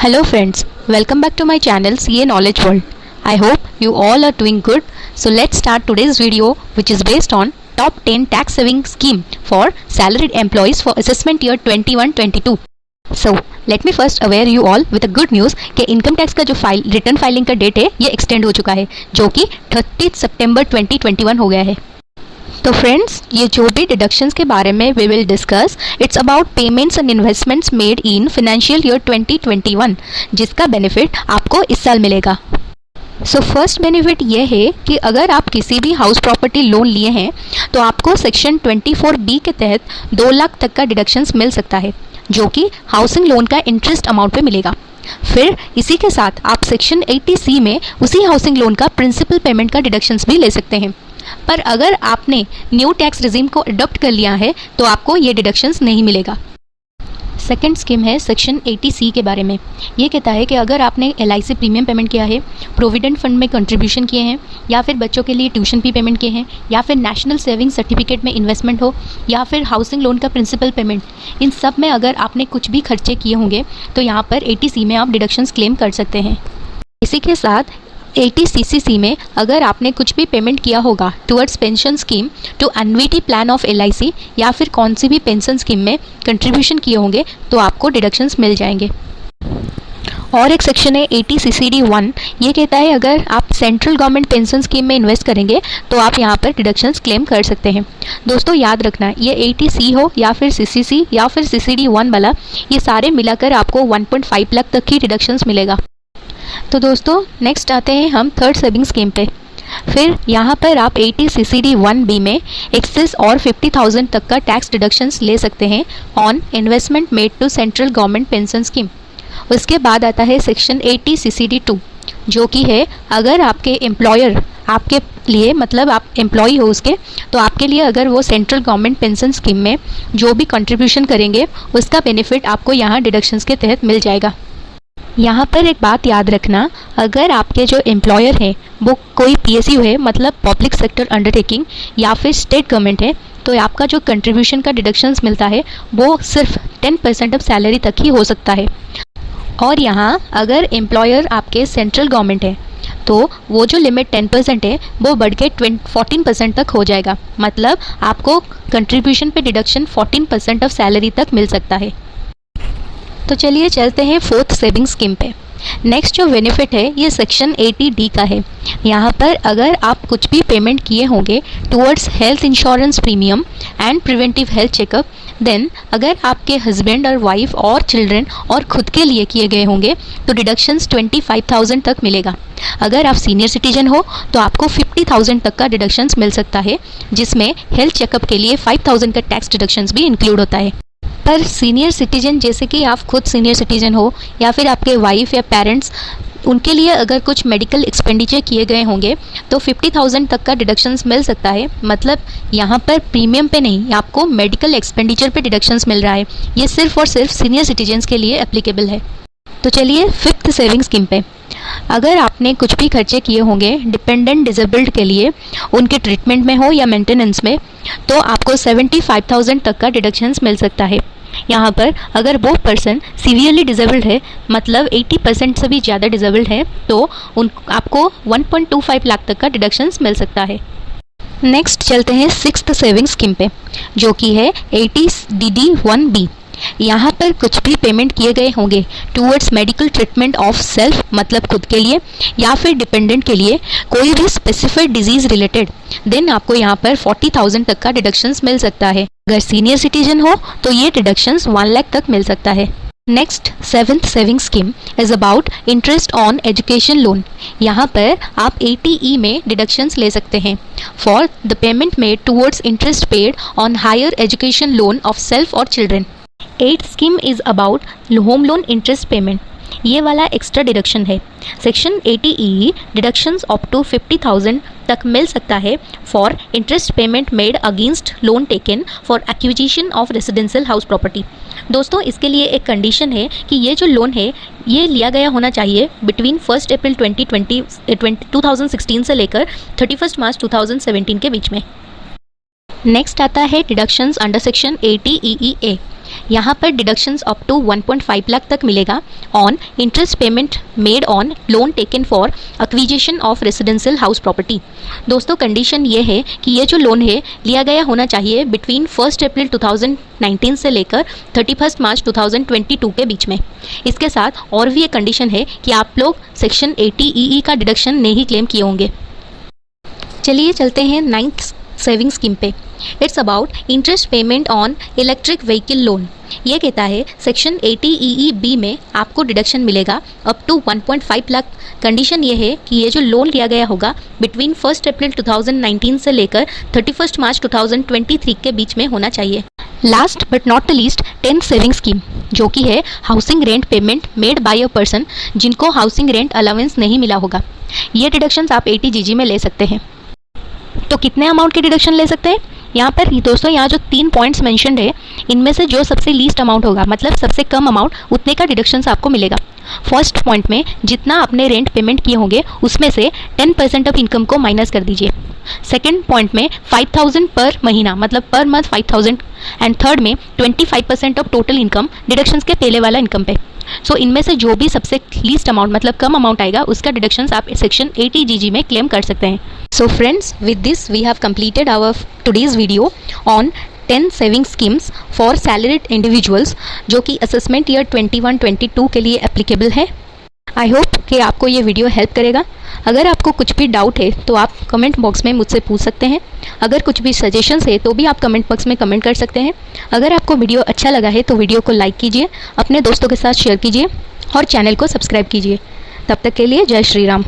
Hello friends, welcome back to my channel CA Knowledge World. I hope you all are doing good. So let's start today's video, which is based on top 10 tax saving scheme for salaried employees for assessment year 21-22. So let me first aware you all with a good news कि income tax का जो return filing का date है ये extend हो चुका है, जो कि 30 सितंबर 2021 हो गया है। तो फ्रेंड्स, ये जो भी डिडक्शंस के बारे में we will discuss, it's about payments and investments made in financial year 2021, जिसका बेनिफिट आपको इस साल मिलेगा। सो फर्स्ट बेनिफिट ये है कि अगर आप किसी भी हाउस प्रॉपर्टी लोन लिए हैं तो आपको सेक्शन 24B के तहत 2 लाख तक का डिडक्शंस मिल सकता है, जो कि हाउसिंग लोन का इंटरेस्ट अमाउंट पे मिलेगा। फिर इसी के साथ आप सेक्शन 80C में उसी हाउसिंग लोन का प्रिंसिपल पेमेंट का डिडक्शंस भी ले सकते हैं। पर अगर आपने न्यू टैक्स रिजीम को अडॉप्ट कर लिया है तो आपको ये डिडक्शंस नहीं मिलेगा। सेकेंड स्कीम है सेक्शन 80C के बारे में। ये कहता है कि अगर आपने LIC प्रीमियम पेमेंट किया है, प्रोविडेंट फंड में कंट्रीब्यूशन किए हैं, या फिर बच्चों के लिए ट्यूशन फी पेमेंट किए हैं, या फिर नेशनल सेविंग सर्टिफिकेट में इन्वेस्टमेंट हो, या फिर हाउसिंग लोन का प्रिंसिपल पेमेंट, इन सब में अगर आपने कुछ भी खर्चे किए होंगे तो यहाँ पर 80C में आप डिडक्शंस क्लेम कर सकते हैं। इसी के साथ 80CCC में अगर आपने कुछ भी पेमेंट किया होगा towards pension scheme to annuity plan of LIC, या फिर कौन सी भी पेंशन स्कीम में कंट्रीब्यूशन किए होंगे तो आपको डिडक्शंस मिल जाएंगे। और एक सेक्शन है 80CCD1। ये कहता है अगर आप सेंट्रल गवर्नमेंट पेंशन स्कीम में इन्वेस्ट करेंगे तो आप यहाँ पर डिडक्शंस क्लेम कर सकते हैं। दोस्तों याद रखना, ये 80C हो या फिर CCC या फिर CCD1 वाला, ये सारे मिलाकर आपको 1.5 लाख तक की डिडक्शंस मिलेगा। तो दोस्तों नेक्स्ट आते हैं हम थर्ड सेविंग स्कीम पे। फिर यहाँ पर आप 80CCD1B में एक्सेस और 50,000 तक का टैक्स डिडक्शंस ले सकते हैं on investment made to central government pension scheme. उसके बाद आता है सेक्शन 80CCD2, जो कि है अगर आपके एम्प्लॉयर आपके लिए, मतलब आप एम्प्लॉई हो उसके, तो आपके लिए अगर वो सेंट्रल गवर्नमेंट पेंशन स्कीम में जो भी कंट्रीब्यूशन करेंगे उसका बेनिफिट आपको यहाँ डिडक्शंस के तहत मिल जाएगा। यहाँ पर एक बात याद रखना, अगर आपके जो एम्प्लॉयर हैं वो कोई PSU है, मतलब पब्लिक सेक्टर अंडरटेकिंग, या फिर स्टेट गवर्नमेंट है, तो आपका जो कंट्रीब्यूशन का डिडक्शंस मिलता है वो सिर्फ 10% ऑफ सैलरी तक ही हो सकता है। और यहाँ अगर एम्प्लॉयर आपके सेंट्रल गवर्नमेंट है तो वो जो लिमिट 10% है वो बढ़ के 14% तक हो जाएगा, मतलब आपको कंट्रीब्यूशन पे डिडक्शन 14% ऑफ सैलरी तक मिल सकता है। तो चलिए चलते हैं फोर्थ सेविंग स्कीम पे। नेक्स्ट जो बेनिफिट है ये सेक्शन 80D का है। यहाँ पर अगर आप कुछ भी पेमेंट किए होंगे towards health insurance premium and preventive health checkup, then अगर आपके हस्बैंड और वाइफ और चिल्ड्रन और खुद के लिए किए गए होंगे तो डिडक्शंस 25,000 तक मिलेगा। अगर आप सीनियर सिटीजन हो तो आपको 50,000 तक का डिडक्शंस मिल सकता है, जिसमें हेल्थ चेकअप के लिए 5,000 का टैक्स डिडक्शंस भी इंक्लूड होता है। पर सीनियर सिटीजन, जैसे कि आप खुद सीनियर सिटीजन हो या फिर आपके वाइफ या पेरेंट्स, उनके लिए अगर कुछ मेडिकल एक्सपेंडिचर किए गए होंगे तो 50,000 तक का डिडक्शंस मिल सकता है। मतलब यहाँ पर प्रीमियम पे नहीं, आपको मेडिकल एक्सपेंडिचर पे डिडक्शंस मिल रहा है। ये सिर्फ और सिर्फ सीनियर सिटीजन्स के लिए एप्लीकेबल है। तो चलिए फिफ्थ सेविंग स्कीम पे। अगर आपने कुछ भी खर्चे किए होंगे डिपेंडेंट डिसेबल्ड के लिए, उनके ट्रीटमेंट में हो या मेंटेनेंस में, तो आपको 75,000 तक का डिडक्शंस मिल सकता है। यहाँ पर अगर वो पर्सन सीवियरली डिसेबल्ड है, मतलब 80% से भी ज़्यादा डिसेबल्ड है, तो आपको 1.25 लाख तक का डिडक्शंस मिल सकता है। नेक्स्ट चलते हैं सिक्स्थ सेविंग स्कीम पे, जो कि है 80DD1B। यहाँ पर कुछ भी पेमेंट किए गए होंगे towards medical treatment of self, मतलब खुद के लिए या फिर डिपेंडेंट के लिए, कोई भी स्पेसिफिक डिजीज़ रिलेटेड, देन आपको यहाँ पर 40,000 तक का डिडक्शंस मिल सकता है। अगर सीनियर सिटीजन हो तो ये डिडक्शंस 1 लाख तक मिल सकता है। Next seventh saving scheme is about interest on education loan. यहाँ पर आप 80E में डिडक्शंस ले सकते हैं for the payment made towards interest paid on higher education loan of self और children. 8th scheme is about home loan interest payment. ये वाला एक्स्ट्रा डिडक्शन है। Section 80E deductions up to 50,000 तक मिल सकता है for interest payment made against loan taken for acquisition of residential house property. दोस्तों इसके लिए एक कंडीशन है कि ये जो लोन है ये लिया गया होना चाहिए बिटवीन 1 अप्रैल 2016 से लेकर 31 मार्च 2017 के बीच में। नेक्स्ट आता है डिडक्शंस अंडर सेक्शन 80EEA। यहाँ पर डिडक्शंस अप टू 1.5 लाख तक मिलेगा on interest payment made on loan taken for acquisition of residential house property. दोस्तों कंडीशन ये है कि ये जो लोन है लिया गया होना चाहिए बिटवीन 1 अप्रैल 2019 से लेकर 31 मार्च 2022 के बीच में। इसके साथ और भी एक कंडीशन है कि आप लोग सेक्शन 80 EE का डिडक्शन नहीं क्लेम किए होंगे। चलिए चलते हैं 9th सेविंग स्कीम पे। It's about interest payment on electric vehicle loan. ये कहता है सेक्शन 80 EE-B में आपको डिडक्शन मिलेगा अप टू 1.5 लाख। कंडीशन ये है कि ये जो लोन लिया गया होगा बिटवीन 1 अप्रैल 2019 से लेकर 31 मार्च 2023 के बीच में होना चाहिए। Last but not the least 10th saving scheme, जो कि है housing rent payment made by a person जिनको हाउसिंग रेंट अलाउंस नहीं मिला होगा। ये डिडक्शंस आप 80 GG में ले सकते हैं। तो कितने अमाउंट के डिडक्शन ले सकते हैं यहाँ पर दोस्तों? यहाँ जो 3 पॉइंट्स मेंशन्ड है इनमें से जो सबसे लीस्ट अमाउंट होगा, मतलब सबसे कम अमाउंट, उतने का डिडक्शंस आपको मिलेगा। फर्स्ट पॉइंट में जितना आपने रेंट पेमेंट किए होंगे उसमें से 10% ऑफ इनकम को माइनस कर दीजिए। सेकेंड पॉइंट में 5000 पर महीना, मतलब पर मंथ 5000। एंड थर्ड में 25% ऑफ टोटल इनकम डिडक्शंस के पहले वाला इनकम पे। सो इनमें से जो भी सबसे लीस्ट अमाउंट, मतलब कम अमाउंट आएगा, उसका डिडक्शंस आप सेक्शन 80 GG में क्लेम कर सकते हैं। So friends, with this we have completed our today's video on 10 saving schemes for salaried individuals जो कि असेसमेंट ईयर 21-22 के लिए एप्लीकेबल है। आई होप कि आपको ये वीडियो हेल्प करेगा। अगर आपको कुछ भी डाउट है तो आप कमेंट बॉक्स में मुझसे पूछ सकते हैं। अगर कुछ भी सजेशंस है तो भी आप कमेंट बॉक्स में कमेंट कर सकते हैं। अगर आपको वीडियो अच्छा लगा है तो वीडियो को लाइक कीजिए, अपने दोस्तों के साथ शेयर कीजिए और चैनल को सब्सक्राइब कीजिए। तब तक के लिए जय श्री राम।